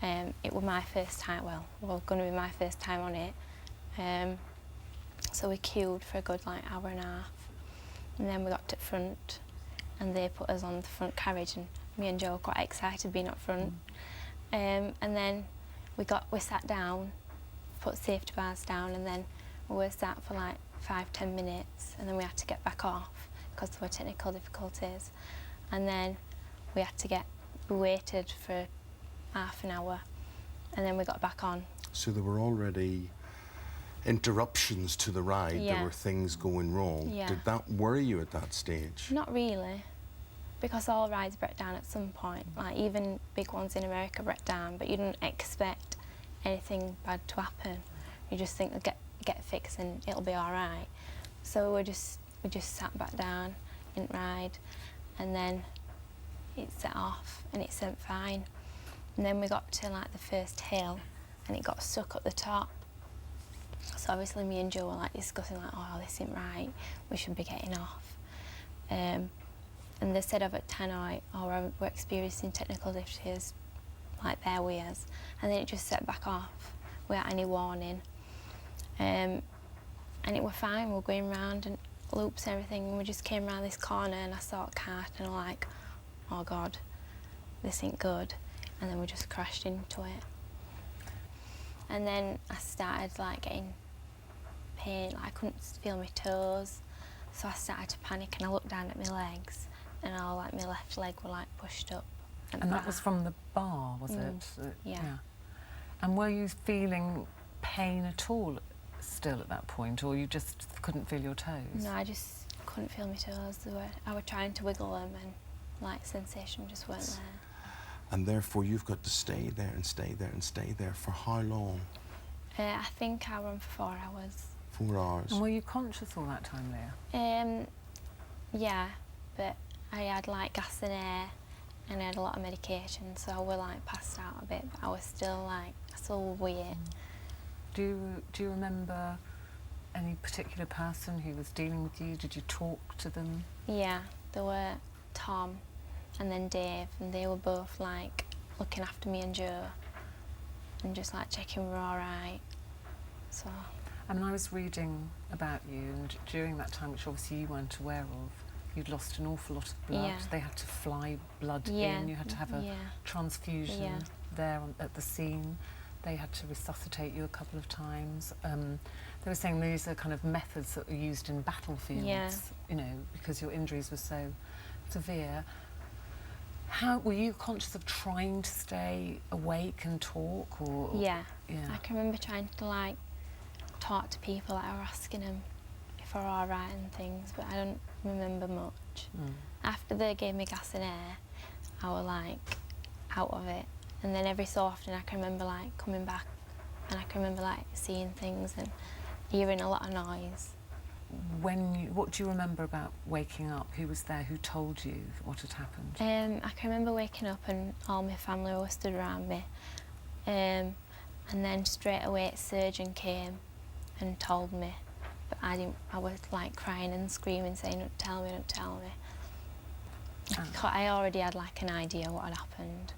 It was my first time, well, going to be my first time on it. So we queued for a good like hour and a half, and then we got to the front, and they put us on the front carriage, and me and Joe were quite excited being up front. And then we sat down, put safety bars down, and then we were sat for like 5-10 minutes, and then we had to get back off because there were technical difficulties. And then we waited for half an hour, and then we got back on. So there were already interruptions to the ride, Yeah. there were things going wrong. Yeah. Did that worry you at that stage? Not really, because all rides break down at some point. Like even big ones in America break down, but you don't expect anything bad to happen. You just think they'll get fixed and it'll be all right. So we just sat back down, didn't ride, and then it set off and it went fine. And then we got to like the first hill, and it got stuck at the top. So obviously me and Joe were like discussing like, oh, this isn't right, we should be getting off. And they said over at 10 or we're experiencing technical difficulties like their ways, and then it just set back off without any warning. And it were fine, we were going round and loops and everything, and we just came round this corner and I saw a cart and I'm like, oh God, this ain't good. And then we just crashed into it. And then I started like getting pain, like I couldn't feel my toes. So I started to panic and I looked down at my legs, and all like my left leg were like pushed up. And that was from the bar, was it? Yeah. And were you feeling pain at all still at that point, or you just couldn't feel your toes? No, I just couldn't feel my toes. I was trying to wiggle them, and like sensation just weren't there. And therefore you've got to stay there and stay there and stay there for how long? I think I ran for 4 hours. 4 hours. And were you conscious all that time, Leah? Yeah, but I had like gas and air, and I had a lot of medication, so I was like passed out a bit, but I was still like, I still weird. Do you remember any particular person who was dealing with you? Did you talk to them? Yeah, there were Tom and then Dave, and they were both like looking after me and Joe and just like checking we're all right. So. I mean, I was reading about you, and during that time, which obviously you weren't aware of, you'd lost an awful lot of blood. Yeah. They had to fly blood Yeah. in. You had to have a transfusion Yeah. there at the scene. They had to resuscitate you a couple of times. They were saying these are kind of methods that were used in battlefields, Yeah. you know, because your injuries were so severe. How were you conscious of trying to stay awake and talk, or? Yeah. Yeah. I can remember trying to like talk to people, like I was asking them if we're all right and things, but I don't remember much. After they gave me gas and air, I was like out of it, and then every so often I can remember like coming back, and I can remember like seeing things and hearing a lot of noise. What do you remember about waking up? Who was there? Who told you what had happened? I can remember waking up and all my family were stood around me, and then straight away a surgeon came and told me, but I didn't. I was like crying and screaming, saying, "Don't tell me, don't tell me." I already had like an idea what had happened.